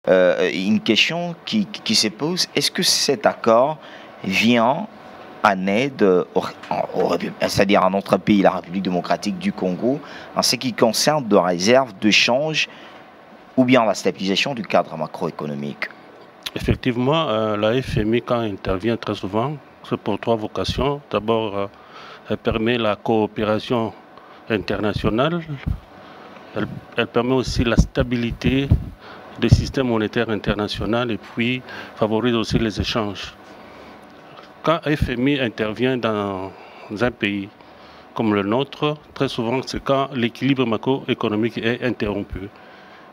Une question qui se pose, est-ce que cet accord vient en aide, c'est-à-dire à notre pays, la République démocratique du Congo, en ce qui concerne de réserves de change ou bien la stabilisation du cadre macroéconomique? Effectivement, la FMI, quand elle intervient très souvent, c'est pour trois vocations. D'abord, elle permet la coopération internationale. Elle permet aussi la stabilité des systèmes monétaires internationaux et puis favorise aussi les échanges. Quand FMI intervient dans un pays comme le nôtre, très souvent c'est quand l'équilibre macroéconomique est interrompu.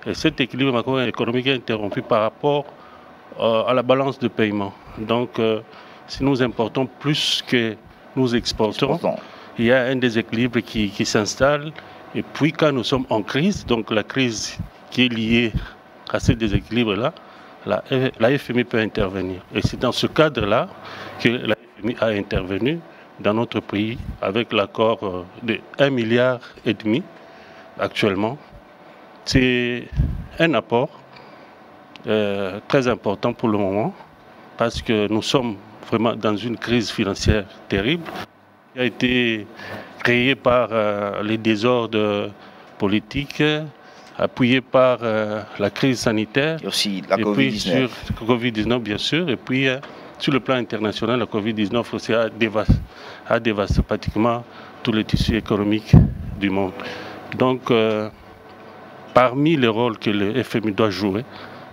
Et cet équilibre macroéconomique est interrompu par rapport à la balance de paiement. Donc, si nous importons plus que nous exportons, il y a un déséquilibre qui s'installe. Et puis, quand nous sommes en crise, donc la crise qui est liée à ce déséquilibre-là, la FMI peut intervenir. Et c'est dans ce cadre-là que la FMI a intervenu dans notre pays avec l'accord de 1,5 milliard actuellement. C'est un apport très important pour le moment parce que nous sommes vraiment dans une crise financière terrible qui a été créée par les désordres politiques, appuyée par la crise sanitaire et aussi la COVID-19 bien sûr, et puis sur le plan international, la COVID-19 aussi a dévasté pratiquement tous les tissus économiques du monde. Donc, parmi les rôles que le FMI doit jouer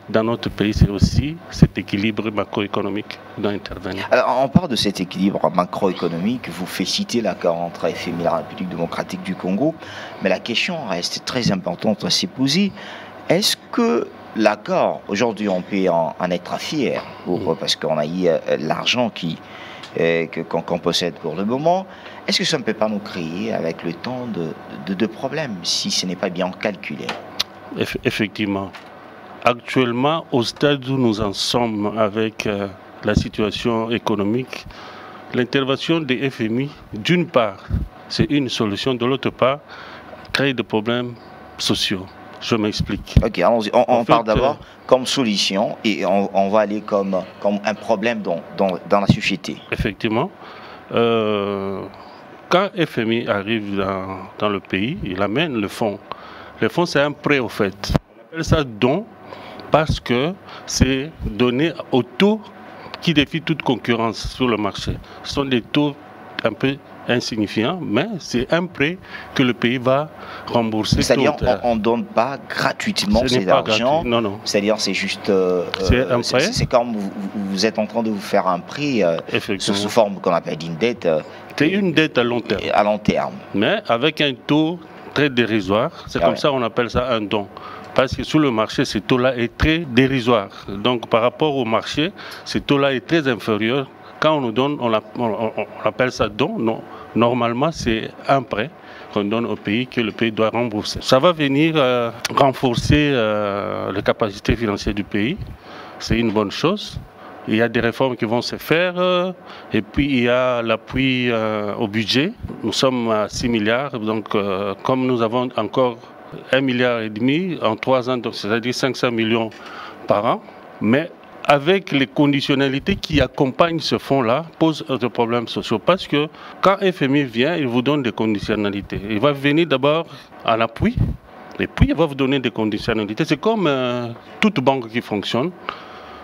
dans notre pays, c'est aussi cet équilibre macroéconomique qui doit intervenir. Alors, on parle de cet équilibre macroéconomique, vous faites citer l'accord entre FMI et la République démocratique du Congo, mais la question reste très importante à se poser. Est-ce que l'accord, aujourd'hui on peut en être fier, parce qu'on a eu l'argent qu'on possède pour le moment, est-ce que ça ne peut pas nous créer avec le temps de problèmes si ce n'est pas bien calculé? Effectivement. Actuellement, au stade où nous en sommes avec la situation économique, l'intervention des FMI, d'une part, c'est une solution, de l'autre part, crée des problèmes sociaux. Je m'explique. Ok, allons-y. On part d'abord comme solution et on va aller comme un problème dans la société. Effectivement. Quand FMI arrive dans le pays, il amène le fonds. Le fonds, c'est un prêt, au fait. On appelle ça don parce que c'est donné au taux qui défie toute concurrence sur le marché. Ce sont des taux un peu insignifiants, mais c'est un prêt que le pays va rembourser. C'est-à-dire on ne donne pas gratuitement cet argent. Non, non. C'est-à-dire c'est juste... c'est un prêt. C'est comme vous êtes en train de vous faire un prêt sous forme qu'on appelle une dette. C'est une dette à long terme. À long terme. Mais avec un taux très dérisoire. C'est comme ça qu'on appelle ça un don. Parce que sur le marché, ce taux-là est très dérisoire. Donc par rapport au marché, ce taux-là est très inférieur. Quand on nous donne, on appelle ça don. Non. Normalement, c'est un prêt qu'on donne au pays que le pays doit rembourser. Ça va venir renforcer les capacités financières du pays. C'est une bonne chose. Il y a des réformes qui vont se faire et puis il y a l'appui au budget. Nous sommes à 6 milliards, donc comme nous avons encore 1,5 milliard en 3 ans, donc c'est-à-dire 500 millions par an, mais avec les conditionnalités qui accompagnent ce fonds-là, pose des problèmes sociaux. Parce que quand FMI vient, il vous donne des conditionnalités. Il va venir d'abord en appui, et puis il va vous donner des conditionnalités. C'est comme toute banque qui fonctionne,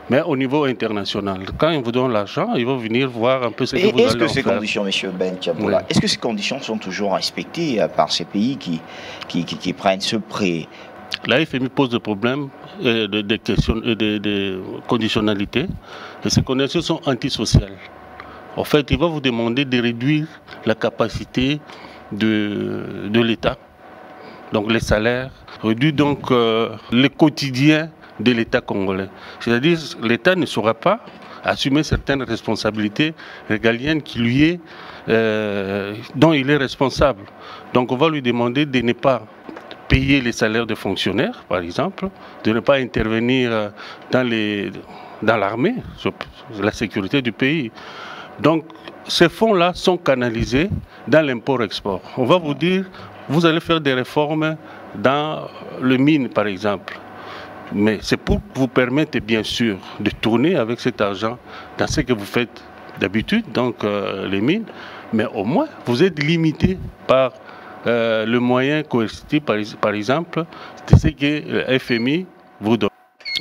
mais au niveau international. Quand il vous donne l'argent, il va venir voir un peu ce que vous allez en faire. Est-ce que ces conditions, M. Ben Tiaboula, est-ce que ces conditions sont toujours respectées par ces pays qui prennent ce prêt? La FMI pose des problèmes, des conditionnalités, et ces conditions sont antisociales. En fait, il va vous demander de réduire la capacité de l'État, donc les salaires, réduire donc le quotidien de l'État congolais. C'est-à-dire que l'État ne saura pas assumer certaines responsabilités régaliennes dont il est responsable. Donc on va lui demander de ne pas payer les salaires des fonctionnaires, par exemple, de ne pas intervenir dans l'armée, sur la sécurité du pays. Donc ces fonds-là sont canalisés dans l'import-export. On va vous dire, vous allez faire des réformes dans le mine, par exemple. Mais c'est pour vous permettre, bien sûr, de tourner avec cet argent dans ce que vous faites d'habitude, donc les mines, mais au moins, vous êtes limité par le moyen coercitif, par exemple, de ce que le FMI vous donne.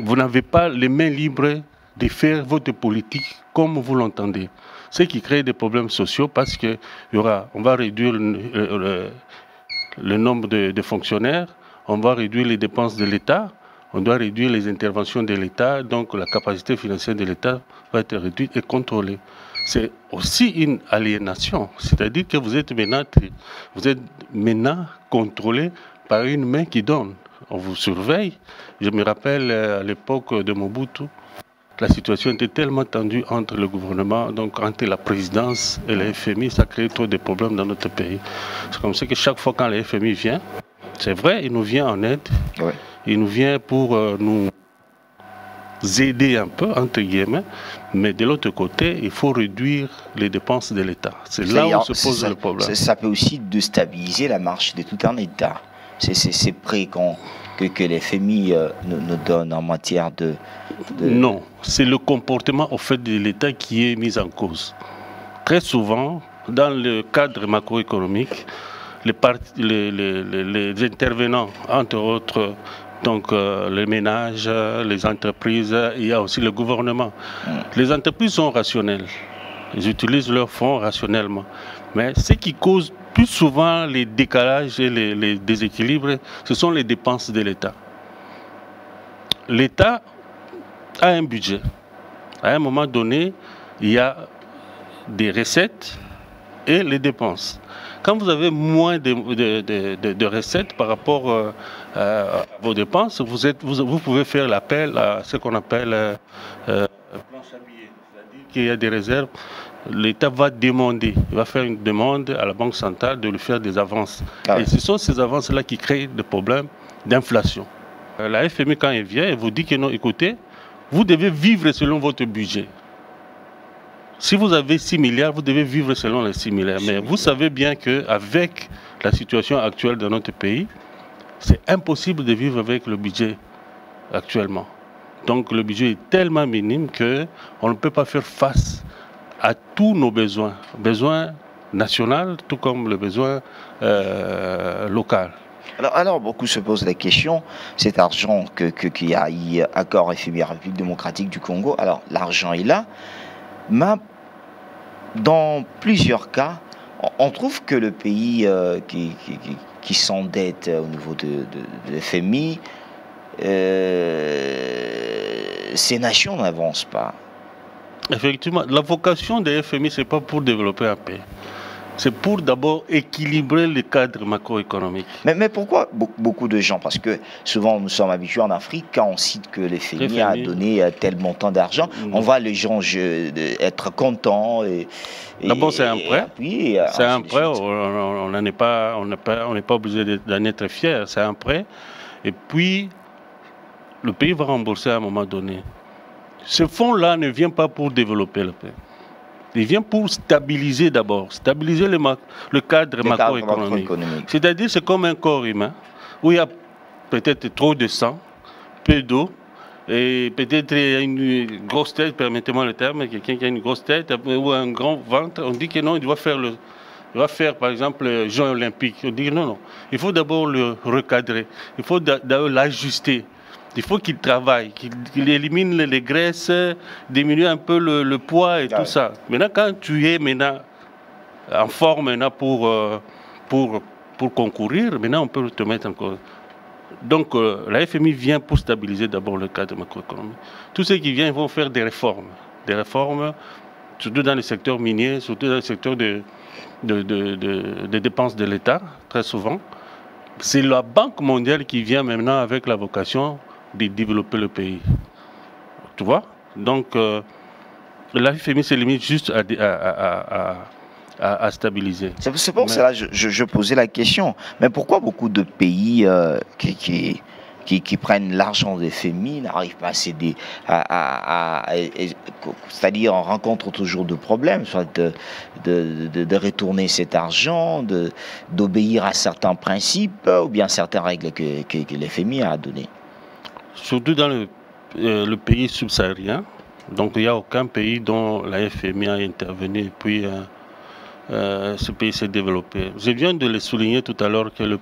Vous n'avez pas les mains libres de faire votre politique comme vous l'entendez. Ce qui crée des problèmes sociaux parce que on va réduire le nombre de fonctionnaires, on va réduire les dépenses de l'État, on doit réduire les interventions de l'État, donc la capacité financière de l'État va être réduite et contrôlée. C'est aussi une aliénation, c'est-à-dire que vous êtes maintenant contrôlé par une main qui donne. On vous surveille. Je me rappelle à l'époque de Mobutu, la situation était tellement tendue entre le gouvernement, donc entre la présidence et le FMI, ça crée trop de problèmes dans notre pays. C'est comme ça que chaque fois quand le FMI vient, c'est vrai, il nous vient en aide, ouais. Il nous vient pour nous aider un peu, entre guillemets, mais de l'autre côté, il faut réduire les dépenses de l'État. C'est là où se pose le problème. Ça peut aussi déstabiliser la marche de tout un État. C'est prêt que les FMI nous donnent en matière de... Non, c'est le comportement au fait de l'État qui est mis en cause. Très souvent, dans le cadre macroéconomique, les intervenants, entre autres, donc les ménages, les entreprises, il y a aussi le gouvernement. Les entreprises sont rationnelles, ils utilisent leurs fonds rationnellement. Mais ce qui cause plus souvent les décalages et les déséquilibres, ce sont les dépenses de l'État. L'État a un budget. À un moment donné, il y a des recettes et les dépenses. Quand vous avez moins de recettes par rapport à vos dépenses, vous pouvez faire l'appel à ce qu'on appelle planche à billets. C'est-à-dire qu'il y a des réserves. L'État va demander, il va faire une demande à la Banque centrale de lui faire des avances. Ah ouais. Et ce sont ces avances-là qui créent des problèmes d'inflation. La FMI, quand elle vient, elle vous dit que non, écoutez, vous devez vivre selon votre budget. Si vous avez 6 milliards, vous devez vivre selon les 6 milliards. Mais vous savez bien qu'avec la situation actuelle de notre pays, c'est impossible de vivre avec le budget actuellement. Donc le budget est tellement minime qu'on ne peut pas faire face à tous nos besoins nationaux, tout comme le besoin local. Alors, beaucoup se posent la question, cet argent qu'il y a eu accord FMI République démocratique du Congo, alors l'argent est là, mais dans plusieurs cas, on trouve que le pays qui s'endette au niveau de FMI, ces nations n'avancent pas. Effectivement, la vocation des FMI, ce n'est pas pour développer un pays. C'est pour d'abord équilibrer le cadre macroéconomique. Mais pourquoi beaucoup de gens, parce que souvent nous sommes habitués en Afrique, quand on cite que le FMI a donné tel montant d'argent, on voit les gens être contents. D'abord c'est un prêt. C'est un prêt, on n'est pas obligé d'en être fier, c'est un prêt. Et puis le pays va rembourser à un moment donné. Ce fonds-là ne vient pas pour développer le pays. Il vient pour stabiliser d'abord, stabiliser le cadre macroéconomique. C'est-à-dire c'est comme un corps humain où il y a peut-être trop de sang, peu d'eau, et peut-être une grosse tête, permettez-moi le terme, quelqu'un qui a une grosse tête ou un grand ventre, on dit que non, il doit faire par exemple les Jeux olympiques. On dit non, il faut d'abord le recadrer, il faut d'abord l'ajuster. Il faut qu'il travaille, qu'il élimine les graisses, diminue un peu le poids et tout ça. Maintenant, quand tu es en forme pour concourir, maintenant on peut te mettre en cause. Donc la FMI vient pour stabiliser d'abord le cadre macroéconomique. Tous ceux qui viennent vont faire des réformes, surtout dans le secteur minier, surtout dans le secteur des dépenses de l'État, très souvent. C'est la Banque mondiale qui vient maintenant avec la vocation de développer le pays. Tu vois? Donc, la FMI se limite juste à stabiliser. C'est pour cela que je posais la question. Mais pourquoi beaucoup de pays qui prennent l'argent des FMI n'arrivent pas à céder c'est-à-dire on rencontre toujours de problèmes, soit de retourner cet argent, d'obéir à certains principes ou bien certaines règles que le FMI a données. surtout dans le pays subsaharien. Donc il n'y a aucun pays dont la FMI a intervenu et puis ce pays s'est développé. Je viens de le souligner tout à l'heure que le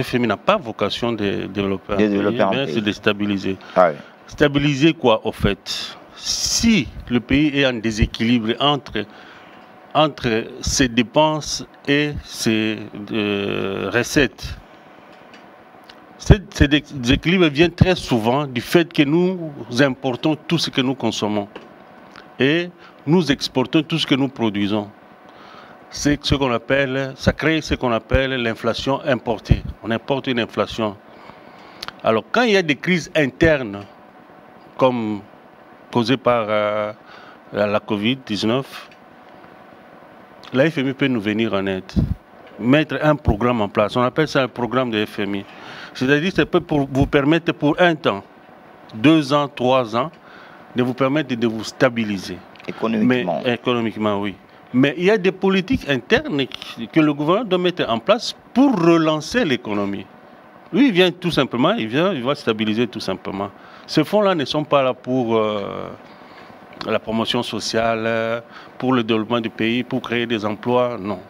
FMI n'a pas vocation de développer un pays, mais c'est de stabiliser. Ah oui. Stabiliser quoi au fait? Si le pays est en déséquilibre entre ses dépenses et ses recettes, ces déséquilibres viennent très souvent du fait que nous importons tout ce que nous consommons et nous exportons tout ce que nous produisons. C'est ce qu'on appelle, ça crée ce qu'on appelle l'inflation importée. On importe une inflation. Alors quand il y a des crises internes, comme causées par la Covid-19, la FMI peut nous venir en aide, mettre un programme en place. On appelle ça un programme de FMI. C'est-à-dire que ça peut vous permettre pour un temps, 2 ans, 3 ans, de vous permettre de vous stabiliser. Économiquement. Mais, économiquement, oui. Mais il y a des politiques internes que le gouvernement doit mettre en place pour relancer l'économie. Lui, il vient tout simplement, il va stabiliser tout simplement. Ces fonds-là ne sont pas là pour la promotion sociale, pour le développement du pays, pour créer des emplois, non.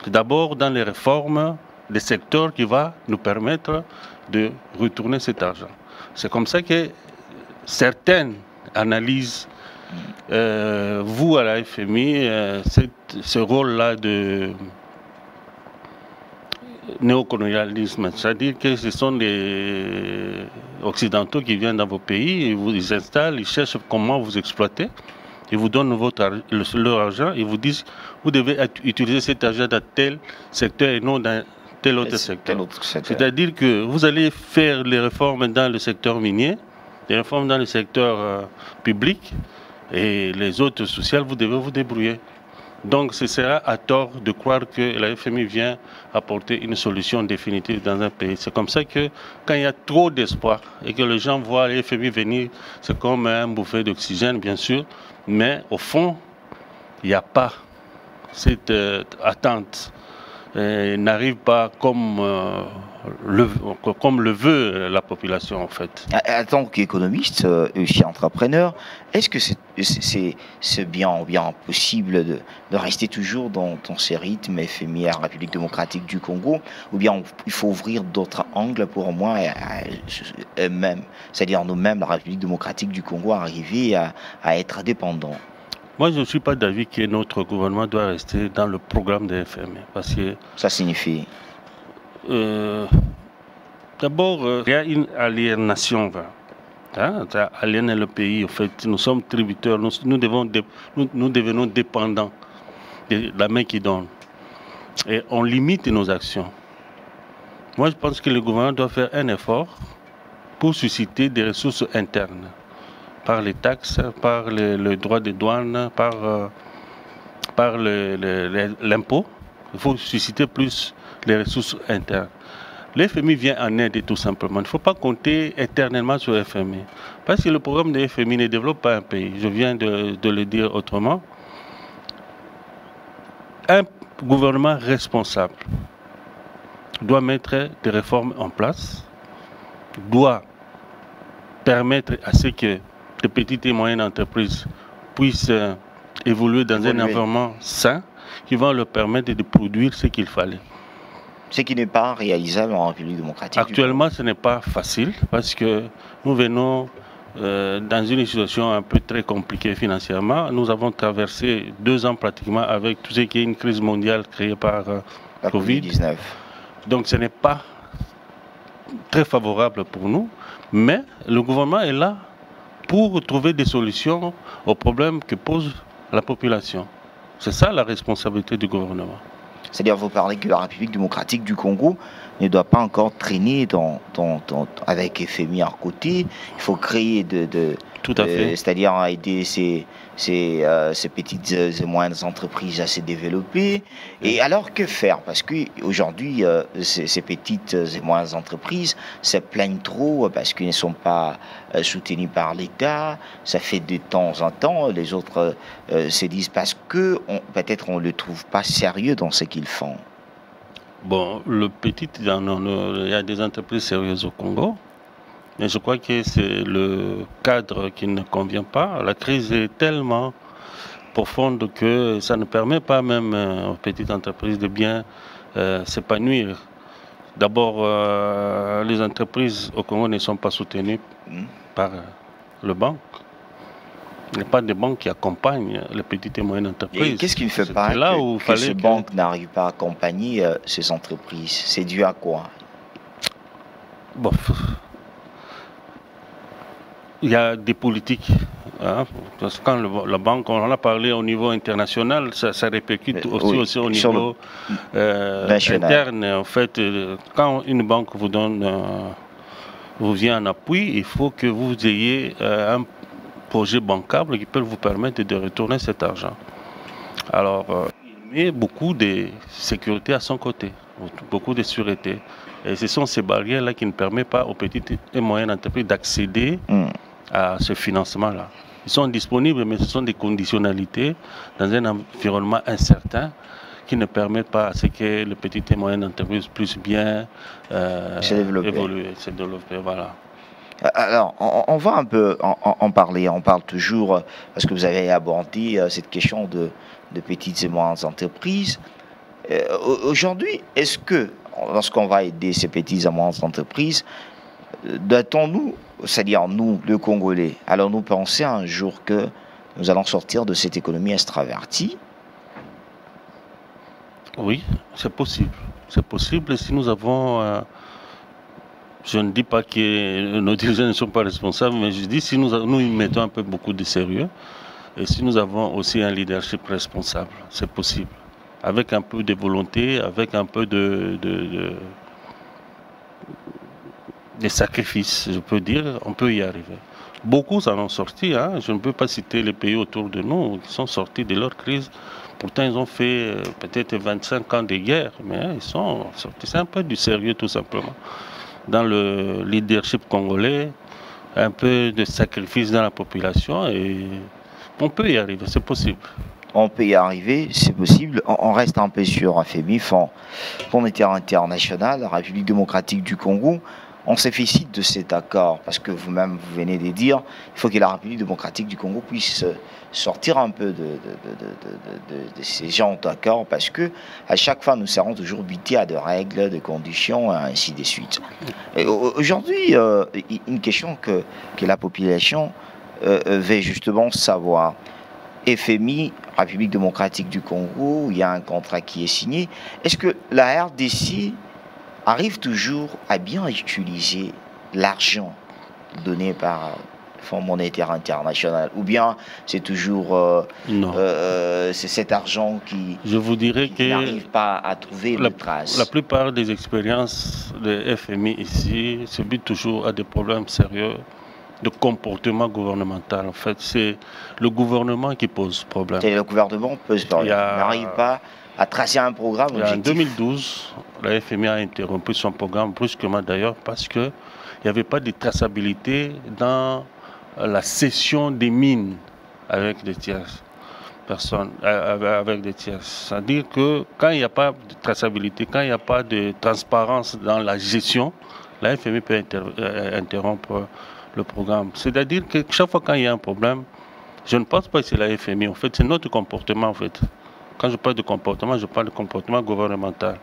C'est d'abord dans les réformes des secteurs qui va nous permettre de retourner cet argent. C'est comme ça que certaines analysent, vous à la FMI, ce rôle-là de néocolonialisme, c'est-à-dire que ce sont les Occidentaux qui viennent dans vos pays, ils s'installent, ils cherchent comment vous exploiter, ils vous donnent leur argent, ils vous disent vous devez utiliser cet argent dans tel secteur et non dans tel autre secteur. C'est-à-dire que vous allez faire les réformes dans le secteur minier, les réformes dans le secteur public et les autres sociales, vous devez vous débrouiller. Donc ce sera à tort de croire que la FMI vient apporter une solution définitive dans un pays. C'est comme ça que quand il y a trop d'espoir et que les gens voient la FMI venir, c'est comme un bouffée d'oxygène bien sûr, mais au fond, il n'y a pas cette attente. N'arrive pas comme le veut la population en fait. En tant qu'économiste, aussi entrepreneur, est-ce que c'est bien possible de rester toujours dans ces rythmes FMI à la République démocratique du Congo, ou bien il faut ouvrir d'autres angles pour au moins eux-mêmes, c'est-à-dire nous-mêmes, la République démocratique du Congo, arriver à être indépendants? Moi, je ne suis pas d'avis que notre gouvernement doit rester dans le programme de FMI. Parce que ça signifie d'abord, il y a une aliénation. Ça aliène le pays. En fait, nous sommes tributaires. Nous devenons dépendants de la main qui donne. Et on limite nos actions. Moi, je pense que le gouvernement doit faire un effort pour susciter des ressources internes. Par les taxes, par le droit de douane, par l'impôt. Il faut susciter plus les ressources internes. Le FMI vient en aide tout simplement. Il ne faut pas compter éternellement sur le FMI. Parce que le programme de FMI ne développe pas un pays. Je viens de le dire autrement. Un gouvernement responsable doit mettre des réformes en place, doit permettre à ce que les petites et moyennes entreprises puissent évoluer dans un environnement sain qui va leur permettre de produire ce qu'il fallait. Ce qui n'est pas réalisable en République démocratique. Actuellement, ce n'est pas facile parce que nous venons dans une situation un peu très compliquée financièrement. Nous avons traversé 2 ans pratiquement avec tout ce qui est une crise mondiale créée par la Covid-19. Donc ce n'est pas très favorable pour nous, mais le gouvernement est là pour trouver des solutions aux problèmes que pose la population. C'est ça la responsabilité du gouvernement. C'est-à-dire, vous parlez que la République démocratique du Congo ne doit pas encore traîner avec FMI à côté. Il faut créer tout à fait. C'est-à-dire aider ces petites et moyennes entreprises à se développer. Et alors, que faire? Parce qu'aujourd'hui, ces petites et moyennes entreprises se plaignent trop parce qu'elles ne sont pas soutenues par l'État. Ça fait de temps en temps. Les autres se disent parce que peut-être on ne le trouve pas sérieux dans ce qu'ils font. Bon, il y a des entreprises sérieuses au Congo. Mais je crois que c'est le cadre qui ne convient pas. La crise est tellement profonde que ça ne permet pas même aux petites entreprises de bien s'épanouir. D'abord, les entreprises au Congo ne sont pas soutenues par le banque. Il n'y a pas de banque qui accompagne les petites et moyennes entreprises. Et qu'est-ce qui ne fait pas que ces banques n'arrivent pas à accompagner ces entreprises? C'est dû à quoi? Bon, il y a des politiques. Hein, parce que quand la banque, on en a parlé au niveau international, ça répercute aussi au niveau interne. En fait, quand une banque vous donne, vous vient en appui, il faut que vous ayez un projet bancable qui peut vous permettre de retourner cet argent. Alors, il met beaucoup de sécurité à son côté, beaucoup de sûreté. Et ce sont ces barrières-là qui ne permettent pas aux petites et moyennes entreprises d'accéder à ce financement-là. Ils sont disponibles, mais ce sont des conditionnalités dans un environnement incertain qui ne permettent pas à ce que les petites et moyennes entreprises puissent bien évoluer, se développer. Voilà. Alors, on va un peu en parler. On parle toujours, parce que vous avez abordé cette question de petites et moyennes entreprises. Aujourd'hui, est-ce que, lorsqu'on va aider ces petites et moyennes entreprises, doit-on-nous, c'est-à-dire nous, le Congolais, allons-nous penser un jour que nous allons sortir de cette économie extravertie? Oui, c'est possible. C'est possible si nous avons... je ne dis pas que nos dirigeants ne sont pas responsables, mais je dis si nous y mettons un peu beaucoup de sérieux et si nous avons aussi un leadership responsable, c'est possible. Avec un peu de volonté, avec un peu de sacrifices, je peux dire, on peut y arriver. Beaucoup s'en ont sorti, hein. Je ne peux pas citer les pays autour de nous qui sont sortis de leur crise. Pourtant, ils ont fait peut-être 25 ans de guerre, mais ils sont sortis. C'est un peu du sérieux, tout simplement. Dans le leadership congolais, un peu de sacrifice dans la population, et on peut y arriver, c'est possible. On peut y arriver, c'est possible. On reste un peu sur FMI, Fonds monétaire international, la République démocratique du Congo. On se félicite de cet accord, parce que vous-même, vous venez de dire, il faut que la République démocratique du Congo puisse sortir un peu de ces genres d'accords, parce que à chaque fois, nous serons toujours butés à de règles, de conditions, et ainsi de suite. Aujourd'hui, une question que la population veut justement savoir. FMI, République démocratique du Congo, il y a un contrat qui est signé. Est-ce que la RDC arrive toujours à bien utiliser l'argent donné par le Fonds monétaire international, ou bien c'est toujours c'est cet argent qui, je vous dirais qui n'arrive pas à trouver le trace? La plupart des expériences de FMI ici subissent toujours à des problèmes sérieux de comportement gouvernemental. En fait, c'est le gouvernement qui pose problème. C'est le gouvernement pose problème. Il n'arrive pas à tracer un programme objectif. En 2012, la FMI a interrompu son programme brusquement d'ailleurs parce qu'il n'y avait pas de traçabilité dans la cession des mines avec des tierces personnes, avec des tierces. C'est-à-dire que quand il n'y a pas de traçabilité, quand il n'y a pas de transparence dans la gestion, la FMI peut interrompre le programme. C'est-à-dire que chaque fois qu'il y a un problème, je ne pense pas que c'est la FMI, en fait, c'est notre comportement, en fait. Quand je parle de comportement, je parle de comportement gouvernemental.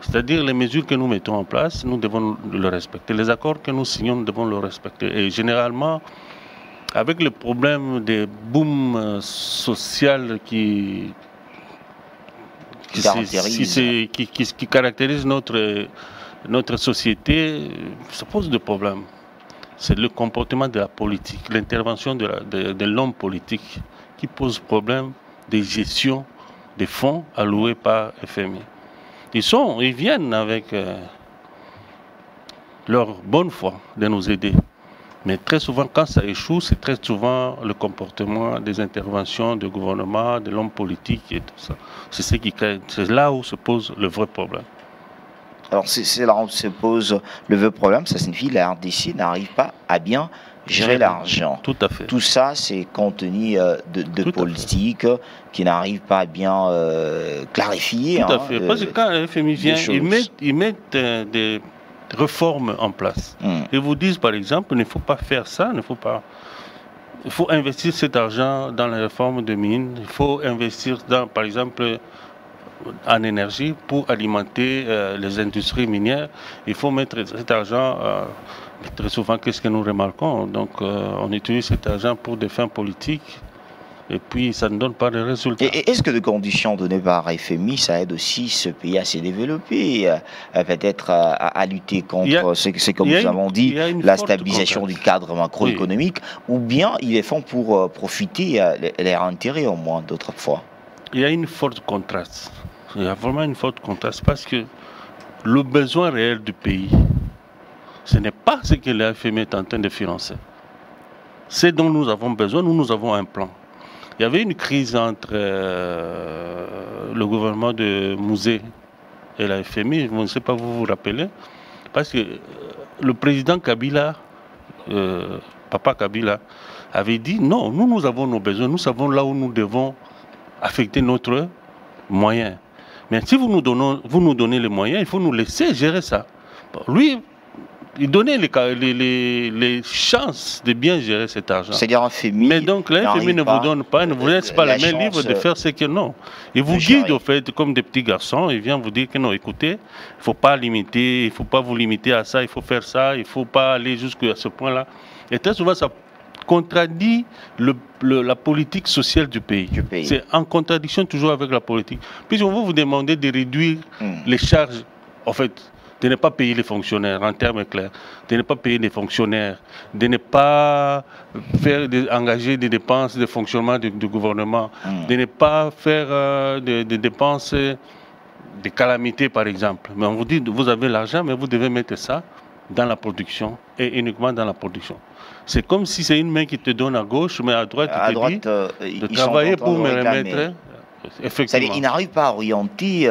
C'est-à-dire les mesures que nous mettons en place, nous devons le respecter. Les accords que nous signons, nous devons le respecter. Et généralement, avec le problème des booms social qui caractérise notre société, ça pose des problèmes. C'est le comportement de la politique, l'intervention de l'homme politique qui pose problème de gestion des fonds alloués par FMI. Ils viennent avec leur bonne foi de nous aider. Mais très souvent, quand ça échoue, c'est très souvent le comportement des interventions du gouvernement, de l'homme politique et tout ça. C'est là où se pose le vrai problème. Alors c'est là où se pose le vrai problème, ça signifie que la RDC n'arrive pas à bien gérer l'argent. Tout à fait. Tout ça, c'est contenu de politique qui n'arrive pas à bien clarifier. Tout à fait. Parce que quand le FMI vient, ils mettent réformes en place. Ils vous disent, par exemple, il ne faut pas faire ça, il faut investir cet argent dans les réformes de mines, il faut investir dans, par exemple, en énergie pour alimenter les industries minières. Il faut mettre cet argent, très souvent, qu'est-ce que nous remarquons? Donc, on utilise cet argent pour des fins politiques. Et puis, ça ne donne pas de résultats. Et est-ce que les conditions données par FMI, ça aide aussi ce pays à se développer, peut-être à lutter contre ce que nous avons dit, la stabilisation du cadre macroéconomique, ou bien ils les font pour profiter leur intérêt au moins d'autres fois? Il y a une forte contraste. Il y a vraiment une forte contraste parce que le besoin réel du pays, ce n'est pas ce que la FMI est en train de financer. Ce dont nous avons besoin, nous avons un plan. Il y avait une crise entre le gouvernement de Mouzé et la FMI, je ne sais pas, vous vous rappelez, parce que le président Kabila, Papa Kabila, avait dit non, nous avons nos besoins, nous savons là où nous devons affecter notre moyen. Mais si vous nous donnez les moyens, il faut nous laisser gérer ça. Lui, il donnait les chances de bien gérer cet argent. C'est-à-dire un FMI. Mais donc la FMI ne vous donne pas, ne vous laisse pas la main libre de faire ce que non. Il vous guide au fait comme des petits garçons. Il vient vous dire que non, écoutez, il ne faut pas limiter, il ne faut pas vous limiter à ça, il faut faire ça, il ne faut pas aller jusqu'à ce point-là. Et très souvent, ça contradit la politique sociale du pays. C'est en contradiction toujours avec la politique. Puis on va vous demander de réduire les charges, en fait, de ne pas payer les fonctionnaires, en termes clairs, de ne pas payer les fonctionnaires, de ne pas engager des dépenses de fonctionnement du gouvernement, de ne pas faire des dépenses de calamités, par exemple. Mais on vous dit, vous avez l'argent, mais vous devez mettre ça dans la production, et uniquement dans la production. C'est comme si c'est une main qui te donne à gauche, mais à droite, il te dit de travailler pour me remettre. C'est-à-dire qu'ils n'arrivent pas à orienter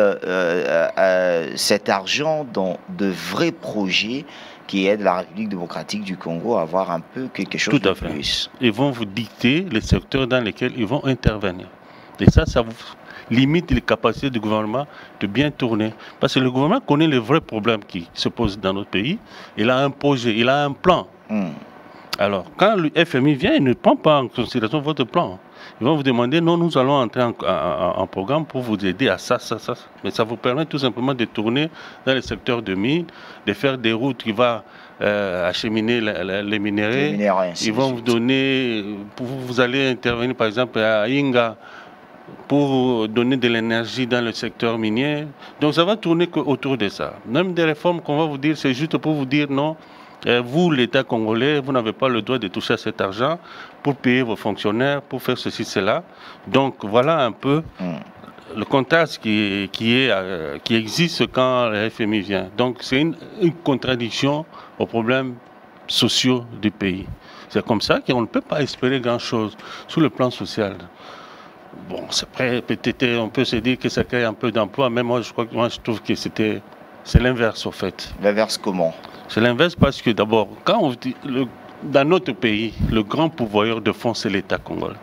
cet argent dans de vrais projets qui aident la République démocratique du Congo à avoir un peu quelque chose de plus. Ils vont vous dicter les secteurs dans lesquels ils vont intervenir. Et ça vous limite les capacités du gouvernement de bien tourner. Parce que le gouvernement connaît les vrais problèmes qui se posent dans notre pays. Il a un projet, il a un plan. Alors, quand le FMI vient, il ne prend pas en considération votre plan. Ils vont vous demander, non, nous allons entrer en programme pour vous aider à ça. Mais ça vous permet tout simplement de tourner dans les secteurs de mines, de faire des routes qui vont acheminer les minéraux. Ils vont vous donner, vous allez intervenir par exemple à Inga pour donner de l'énergie dans le secteur minier. Donc ça va tourner autour de ça. Même des réformes qu'on va vous dire, c'est juste pour vous dire non. Vous, l'État congolais, vous n'avez pas le droit de toucher à cet argent pour payer vos fonctionnaires, pour faire ceci, cela. Donc voilà un peu le contraste qui existe quand le FMI vient. Donc c'est une contradiction aux problèmes sociaux du pays. C'est comme ça qu'on ne peut pas espérer grand-chose sur le plan social. Bon, c'est vrai, peut-être on peut se dire que ça crée un peu d'emploi, mais moi je trouve que c'est l'inverse au fait. L'inverse comment? C'est l'inverse parce que d'abord, quand on dit, dans notre pays, le grand pourvoyeur de fonds, c'est l'État congolais.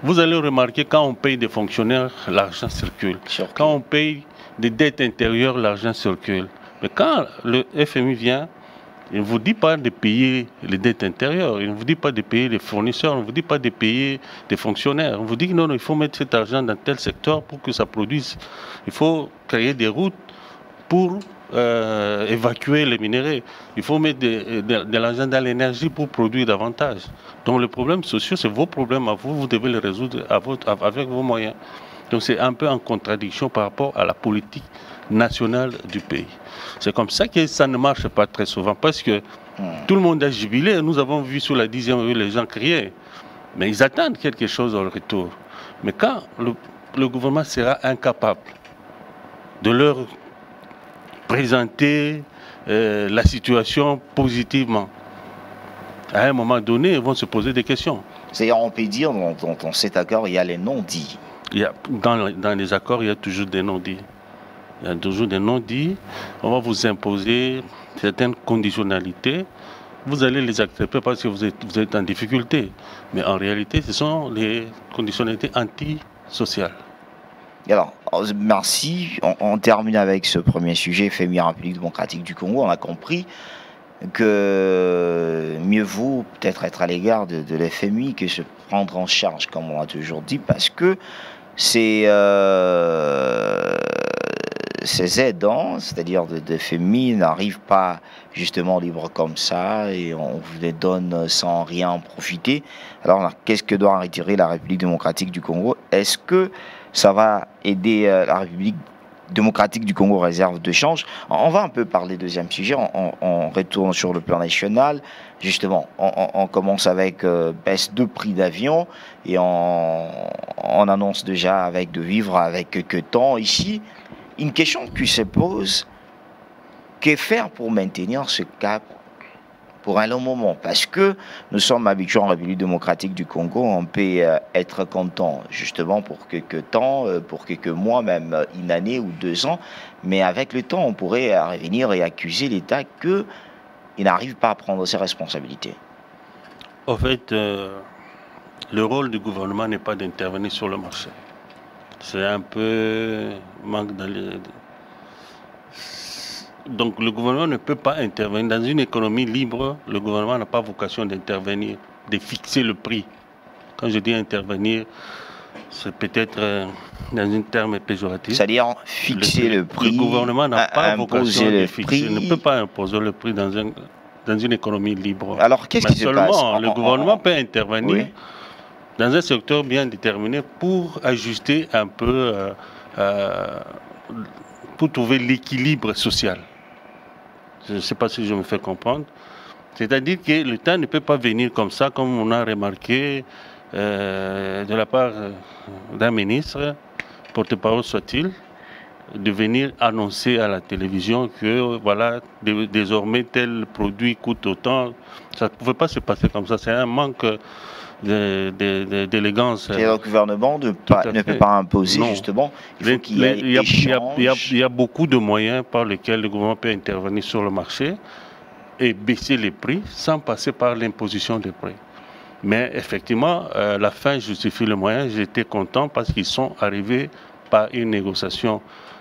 Vous allez remarquer, quand on paye des fonctionnaires, l'argent circule. Quand on paye des dettes intérieures, l'argent circule. Mais quand le FMI vient, il ne vous dit pas de payer les dettes intérieures, il ne vous dit pas de payer les fournisseurs, il ne vous dit pas de payer des fonctionnaires. On vous dit que non, il faut mettre cet argent dans tel secteur pour que ça produise. Il faut créer des routes pour évacuer les minéraux. Il faut mettre de l'argent dans l'énergie pour produire davantage. Donc les problèmes sociaux, c'est vos problèmes à vous, vous devez les résoudre avec vos moyens. Donc c'est un peu en contradiction par rapport à la politique nationale du pays. C'est comme ça que ça ne marche pas très souvent, parce que tout le monde a jubilé. Nous avons vu sur la 10e rue les gens crier, mais ils attendent quelque chose en retour. Mais quand le gouvernement sera incapable de leur présenter la situation positivement, à un moment donné, ils vont se poser des questions. C'est-à-dire, on peut dire, dans cet accord, il y a les non-dits. Dans les accords, il y a toujours des non-dits. Il y a toujours des non-dits. On va vous imposer certaines conditionnalités. Vous allez les accepter parce que vous êtes en difficulté. Mais en réalité, ce sont les conditionnalités antisociales. Alors, merci. On termine avec ce premier sujet, FMI, République démocratique du Congo. On a compris que mieux vaut peut-être être à l'égard de l'FMI que se prendre en charge, comme on a toujours dit, parce que ces aidants, c'est-à-dire de FMI, n'arrivent pas justement libres comme ça et on vous les donne sans rien en profiter. Alors, qu'est-ce que doit en retirer la République démocratique du Congo? Est-ce que ça va aider la République démocratique du Congo réserve de change? On va un peu parler deuxième sujet, on retourne sur le plan national. Justement, on commence avec baisse de prix d'avion et on annonce déjà avec de vivre avec quelques temps ici. Une question qui se pose, que faire pour maintenir ce cap pour un long moment? Parce que nous sommes habitués en République démocratique du Congo, on peut être content justement pour quelques temps, pour quelques mois, même une année ou 2 ans, mais avec le temps, on pourrait revenir et accuser l'État qu'il n'arrive pas à prendre ses responsabilités. En fait, le rôle du gouvernement n'est pas d'intervenir sur le marché. C'est un peu manque de... Donc le gouvernement ne peut pas intervenir. Dans une économie libre, le gouvernement n'a pas vocation d'intervenir, de fixer le prix. Quand je dis intervenir, c'est peut-être dans un terme péjoratif. C'est-à-dire fixer le prix. Le gouvernement n'a pas vocation de fixer. Il ne peut pas imposer le prix dans une économie libre. Alors qu'est-ce qui se passe? Seulement, le gouvernement peut intervenir. Oui. Dans un secteur bien déterminé pour ajuster un peu, pour trouver l'équilibre social. Je ne sais pas si je me fais comprendre. C'est-à-dire que l'État ne peut pas venir comme ça, comme on a remarqué de la part d'un ministre, porte-parole soit-il, de venir annoncer à la télévision que voilà, désormais tel produit coûte autant. Ça ne pouvait pas se passer comme ça. C'est un manque d'élégance. Le gouvernement ne peut pas imposer, non. Justement. Il faut qu'il y ait il y a beaucoup de moyens par lesquels le gouvernement peut intervenir sur le marché et baisser les prix sans passer par l'imposition des prix. Mais effectivement, la fin justifie le moyen. J'étais content parce qu'ils sont arrivés par une négociation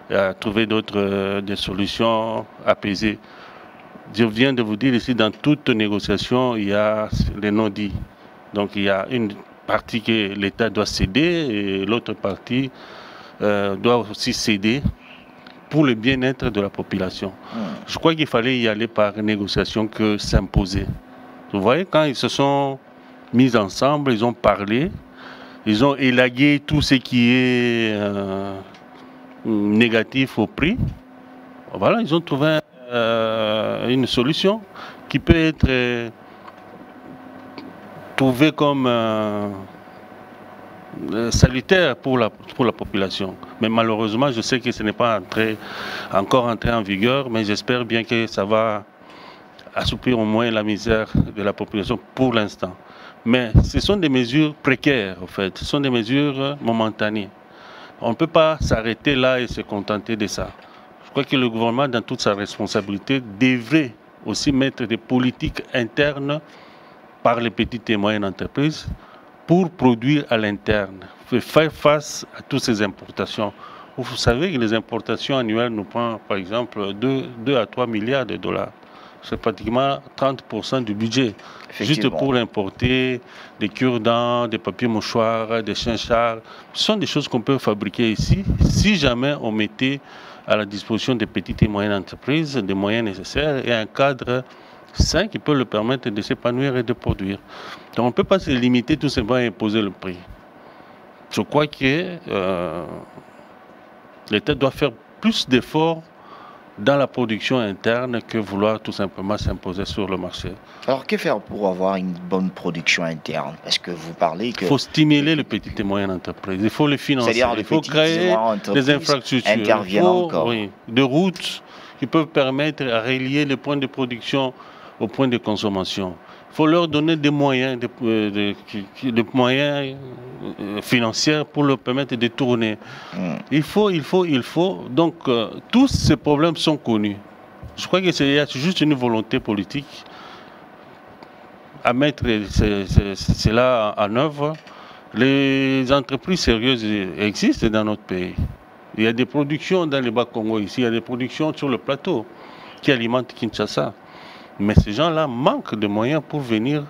à trouver des solutions apaisées. Je viens de vous dire ici, dans toute négociation, il y a les non-dits. Donc il y a une partie que l'État doit céder et l'autre partie doit aussi céder pour le bien-être de la population. Je crois qu'il fallait y aller par négociation que s'imposer. Vous voyez, quand ils se sont mis ensemble, ils ont parlé, ils ont élagué tout ce qui est négatif au prix. Voilà, ils ont trouvé une solution qui peut être trouvée comme salutaire pour la population. Mais malheureusement, je sais que ce n'est pas encore entré en vigueur, mais j'espère bien que ça va assouplir au moins la misère de la population pour l'instant. Mais ce sont des mesures précaires, en fait. Ce sont des mesures momentanées. On ne peut pas s'arrêter là et se contenter de ça. Je crois que le gouvernement, dans toute sa responsabilité, devrait aussi mettre des politiques internes par les petites et moyennes entreprises pour produire à l'interne, faire face à toutes ces importations. Vous savez que les importations annuelles nous prennent, par exemple, 2 à 3 milliards de dollars. C'est pratiquement 30% du budget. Juste pour importer des cure-dents, des papiers mouchoirs, des chinchards. Ce sont des choses qu'on peut fabriquer ici si jamais on mettait à la disposition des petites et moyennes entreprises des moyens nécessaires et un cadre sain qui peut leur permettre de s'épanouir et de produire. Donc on ne peut pas se limiter tout simplement à imposer le prix. Je crois que l'État doit faire plus d'efforts dans la production interne que vouloir tout simplement s'imposer sur le marché. Alors que faire pour avoir une bonne production interne? Parce que vous parlez que... Il faut stimuler les petites et moyennes entreprises, il faut les financer, il faut créer des infrastructures, de routes qui peuvent permettre à relier les points de production aux points de consommation. Il faut leur donner des moyens, des moyens financiers pour leur permettre de tourner. Il faut. Donc, tous ces problèmes sont connus. Je crois que c'est juste une volonté politique à mettre cela en œuvre. Les entreprises sérieuses existent dans notre pays. Il y a des productions dans les Bas-Congo ici, il y a des productions sur le plateau qui alimentent Kinshasa. Mais ces gens-là manquent de moyens pour venir,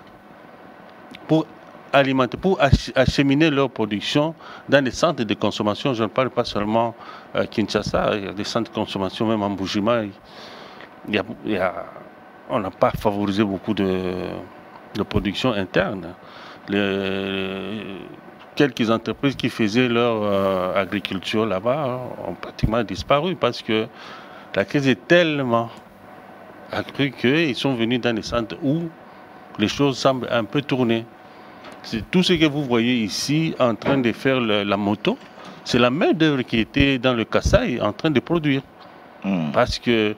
pour alimenter, pour acheminer leur production dans des centres de consommation. Je ne parle pas seulement Kinshasa, il y a des centres de consommation même en Bujima. On n'a pas favorisé beaucoup de production interne. Quelques entreprises qui faisaient leur agriculture là-bas ont pratiquement disparu parce que la crise est tellement accrue qu'ils sont venus dans des centres où les choses semblent un peu tourner. C'est tout ce que vous voyez ici en train de faire la moto, c'est la main-d'œuvre qui était dans le Kasaï en train de produire. Parce que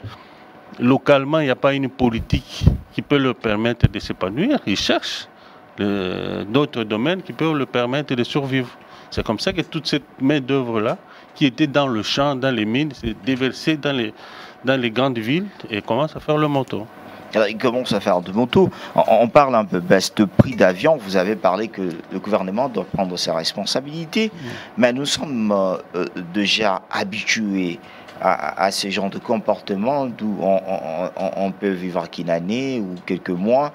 localement, il n'y a pas une politique qui peut leur permettre de s'épanouir. Ils cherchent d'autres domaines qui peuvent leur permettre de survivre. C'est comme ça que toute cette main-d'œuvre-là, qui était dans le champ, dans les mines, s'est déversée dans les grandes villes et commence à faire le moto. Alors, ils commencent à faire de moto. On parle un peu baisse de prix d'avion. Vous avez parlé que le gouvernement doit prendre ses responsabilités. Mais nous sommes déjà habitués à ce genre de comportement d'où on peut vivre qu'une année ou quelques mois.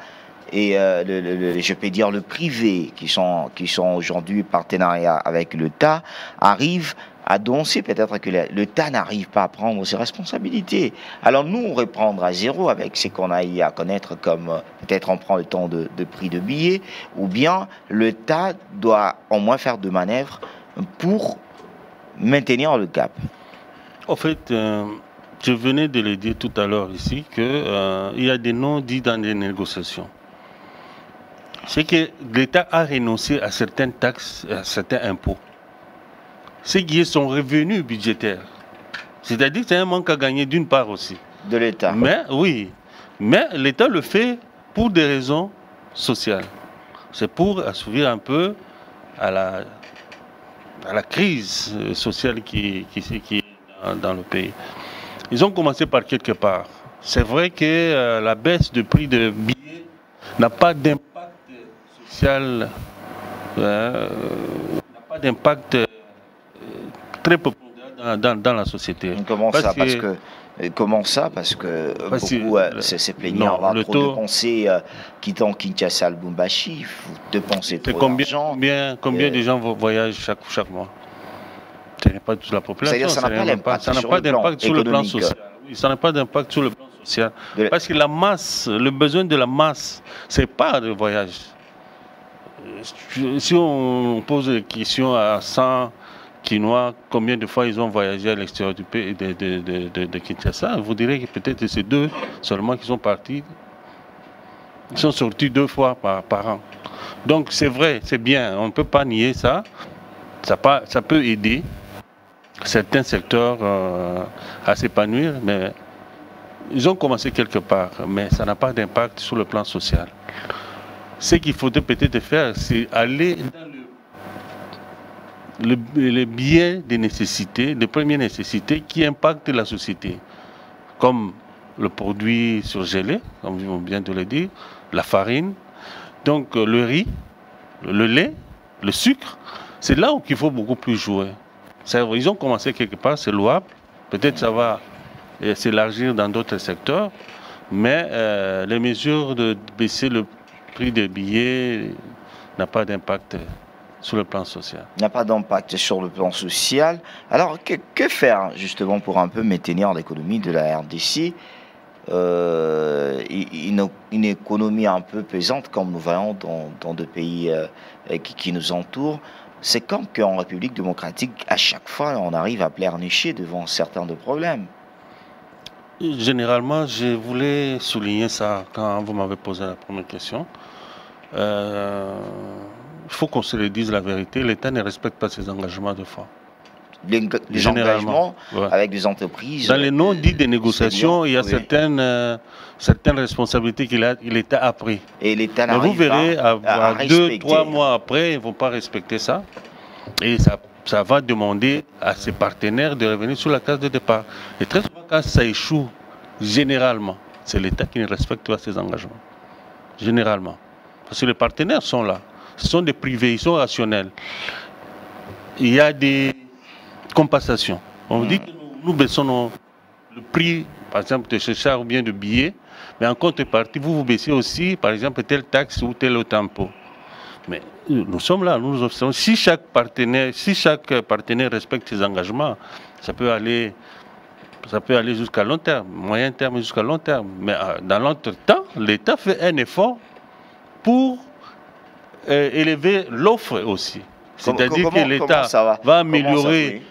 Et je peux dire le privé, qui sont aujourd'hui partenariat avec l'État, arrive à danser. Peut-être que l'État n'arrive pas à prendre ses responsabilités. Alors nous, on reprendre à zéro avec ce qu'on a eu à connaître comme peut-être on prend le temps de prix de billets, ou bien l'État doit au moins faire de manœuvres pour maintenir le cap. En fait, je venais de le dire tout à l'heure ici qu'il y a des non-dits dans les négociations. C'est que l'État a renoncé à certaines taxes, à certains impôts. Ce qui est son revenu budgétaire. C'est-à-dire que c'est un manque à gagner d'une part aussi. De l'État. Mais oui, mais l'État le fait pour des raisons sociales. C'est pour assouvir un peu à la crise sociale qui est dans le pays. Ils ont commencé par quelque part. C'est vrai que la baisse de prix de billets n'a pas d'impact social, n'a pas d'impact très populaire dans la société. Comment ça parce que beaucoup se plaignent avoir trop de pensées quittant Kinshasa al Lubumbashi, de penser trop d'argent. Combien de gens voyagent chaque mois? Ce n'est pas toute la population. Ça n'a pas d'impact sur le plan social. Oui, ça n'a pas d'impact sur le plan social. Parce que la masse, le besoin de la masse, ce n'est pas le voyage. Si on pose des questions à 100 Quinois, combien de fois ils ont voyagé à l'extérieur du pays de Kinshasa, vous direz que peut-être c'est 2 seulement qui sont partis. Ils sont sortis 2 fois par an. Donc c'est vrai, c'est bien, on ne peut pas nier ça. Ça peut aider certains secteurs à s'épanouir, mais ils ont commencé quelque part, mais ça n'a pas d'impact sur le plan social. Ce qu'il faudrait peut-être faire, c'est aller dans les biens des nécessités, des premières nécessités qui impactent la société, comme le produit surgelé, comme on vient de le dire, la farine, donc le riz, le lait, le sucre. C'est là où il faut beaucoup plus jouer. Ils ont commencé quelque part, c'est louable. Peut-être ça va s'élargir dans d'autres secteurs, mais les mesures de baisser le prix des billets n'ont pas d'impact sur le plan social. Il n'y a pas d'impact sur le plan social. Alors, que faire justement pour un peu maintenir l'économie de la RDC, une économie un peu pesante comme nous voyons dans des pays qui nous entourent. C'est comme qu'en République démocratique, à chaque fois, on arrive à pleurnicher devant certains de problèmes. Généralement, je voulais souligner ça quand vous m'avez posé la première question. Il faut qu'on se le dise la vérité, l'État ne respecte pas ses engagements de fois. Les engagements avec des entreprises. Dans les non-dits des négociations, il y a certaines responsabilités que l'État a prises. Et l'État n'arrive pas. Vous verrez, à 2-3 mois après, ils ne vont pas respecter ça. Et ça va demander à ses partenaires de revenir sur la case de départ. Et très souvent, quand ça échoue, généralement, c'est l'État qui ne respecte pas ses engagements. Généralement. Parce que les partenaires sont là. Ce sont des privés, ils sont rationnels. Il y a des compensations. On dit que nous baissons le prix, par exemple, de ce char ou bien de billets, mais en contrepartie, vous baissez aussi, par exemple, telle taxe ou tel autre impôt. Mais nous sommes là, nous observons. Si chaque partenaire respecte ses engagements, ça peut aller jusqu'à long terme, moyen terme jusqu'à long terme. Mais dans l'entretemps, l'État fait un effort pour élever l'offre aussi. C'est-à-dire que l'État va améliorer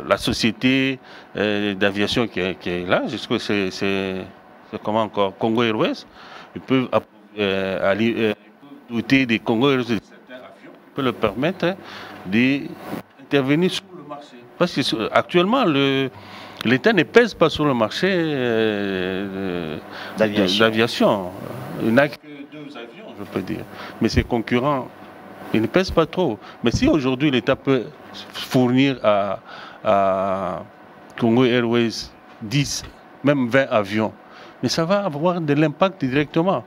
la société d'aviation qui est là, jusqu'à c'est comment encore, Congo Airways. Ils peuvent doter des Congo Airways de certains avions, peut leur permettre d'intervenir sur le marché. Parce qu'actuellement, l'État ne pèse pas sur le marché d'aviation. Il n'a que 2 avions, je peux dire. Mais ses concurrents, ils ne pèsent pas trop. Mais si aujourd'hui l'État peut fournir à Congo Airways 10, même 20 avions, mais ça va avoir de l'impact directement.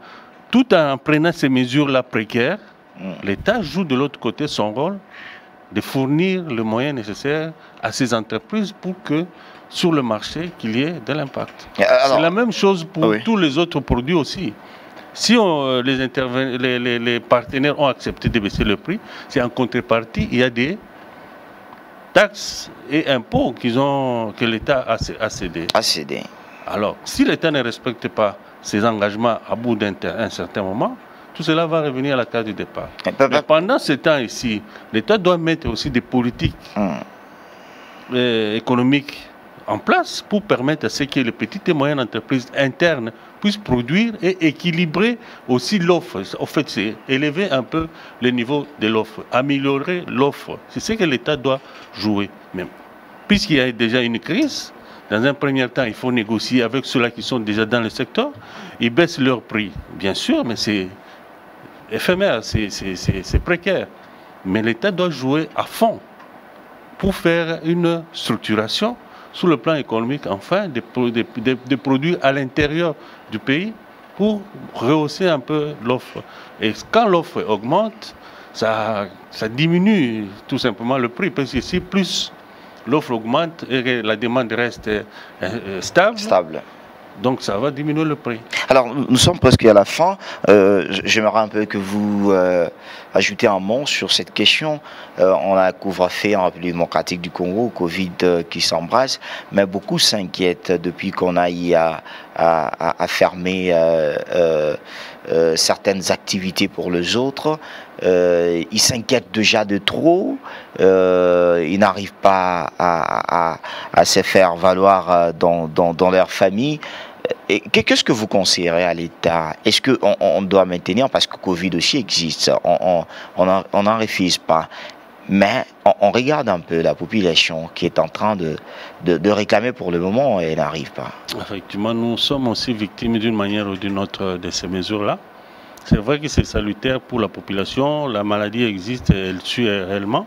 Tout en prenant ces mesures-là précaires, l'État joue de l'autre côté son rôle de fournir le moyen nécessaire à ces entreprises pour que sur le marché, qu'il y ait de l'impact. C'est la même chose pour tous les autres produits aussi. Si les partenaires ont accepté de baisser le prix, c'est en contrepartie, il y a des taxes et impôts que l'État a cédé. Alors, si l'État ne respecte pas ses engagements à bout d'un certain moment, tout cela va revenir à la case du départ. Mais pendant ce temps ici, l'État doit mettre aussi des politiques économiques en place pour permettre à ce que les petites et moyennes entreprises internes puissent produire et équilibrer aussi l'offre. En fait, c'est élever un peu le niveau de l'offre, améliorer l'offre. C'est ce que l'État doit jouer. Même puisqu'il y a déjà une crise, dans un premier temps, il faut négocier avec ceux-là qui sont déjà dans le secteur. Ils baissent leur prix, bien sûr, mais c'est éphémère, c'est précaire. Mais l'État doit jouer à fond pour faire une structuration sur le plan économique, enfin, des produits à l'intérieur du pays pour rehausser un peu l'offre. Et quand l'offre augmente, ça diminue tout simplement le prix, parce que si plus l'offre augmente et que la demande reste stable, donc ça va diminuer le prix. Alors, nous sommes presque à la fin. J'aimerais un peu que vous ajoutez un mot sur cette question. On a un couvre-feu en République démocratique du Congo, Covid qui s'embrasse, mais beaucoup s'inquiètent depuis qu'on a eu à fermer certaines activités pour les autres. Ils s'inquiètent déjà de trop. Ils n'arrivent pas à se faire valoir dans leur famille. Qu'est-ce que vous conseillerez à l'État? Est-ce qu'on doit maintenir, parce que Covid aussi existe, on n'en refuse pas, mais on regarde un peu la population qui est en train de réclamer pour le moment et elle n'arrive pas. Effectivement, nous sommes aussi victimes d'une manière ou d'une autre de ces mesures-là. C'est vrai que c'est salutaire pour la population, la maladie existe et elle tue réellement,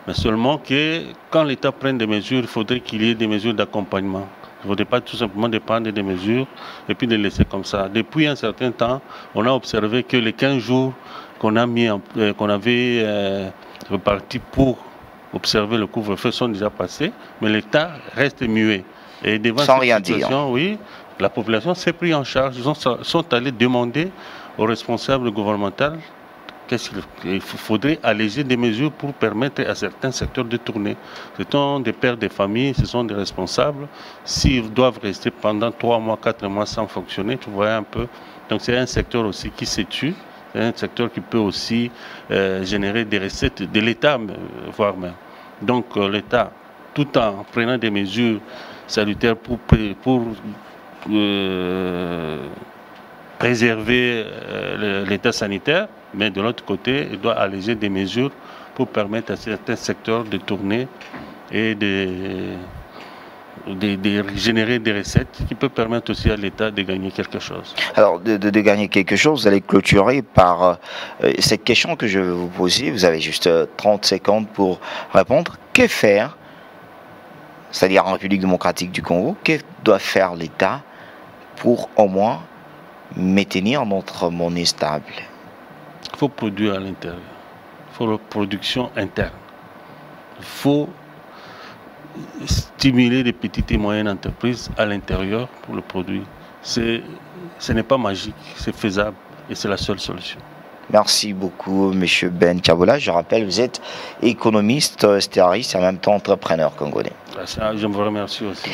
mais seulement que quand l'État prend des mesures, il faudrait qu'il y ait des mesures d'accompagnement. Il ne faudrait pas tout simplement de prendre des mesures et puis de les laisser comme ça. Depuis un certain temps, on a observé que les 15 jours qu'on avait repartis pour observer le couvre-feu sont déjà passés, mais l'État reste muet. Et devant sans cette rien situation, dire. Oui, la population s'est prise en charge. Ils sont allés demander aux responsables gouvernementaux qu'il faudrait alléger des mesures pour permettre à certains secteurs de tourner. Ce sont des pères de famille, ce sont des responsables. S'ils doivent rester pendant 3 mois, 4 mois sans fonctionner, tu vois un peu. Donc c'est un secteur aussi qui se tue. C'est un secteur qui peut aussi générer des recettes de l'État, voire même. Donc l'État, tout en prenant des mesures salutaires pour préserver l'état sanitaire, mais de l'autre côté, il doit alléger des mesures pour permettre à certains secteurs de tourner et de générer des recettes qui peuvent permettre aussi à l'État de gagner quelque chose. Alors, de gagner quelque chose, vous allez clôturer par cette question que je vais vous poser. Vous avez juste 30 secondes pour répondre. Que faire, c'est-à-dire en République démocratique du Congo, que doit faire l'État pour au moins maintenir notre monnaie stable? Il faut produire à l'intérieur. Il faut la production interne. Il faut stimuler les petites et moyennes entreprises à l'intérieur pour le produit. Ce n'est pas magique, c'est faisable et c'est la seule solution. Merci beaucoup, M. Ben Kabola. Je rappelle, vous êtes économiste, stéariste et en même temps entrepreneur congolais. Je vous remercie aussi.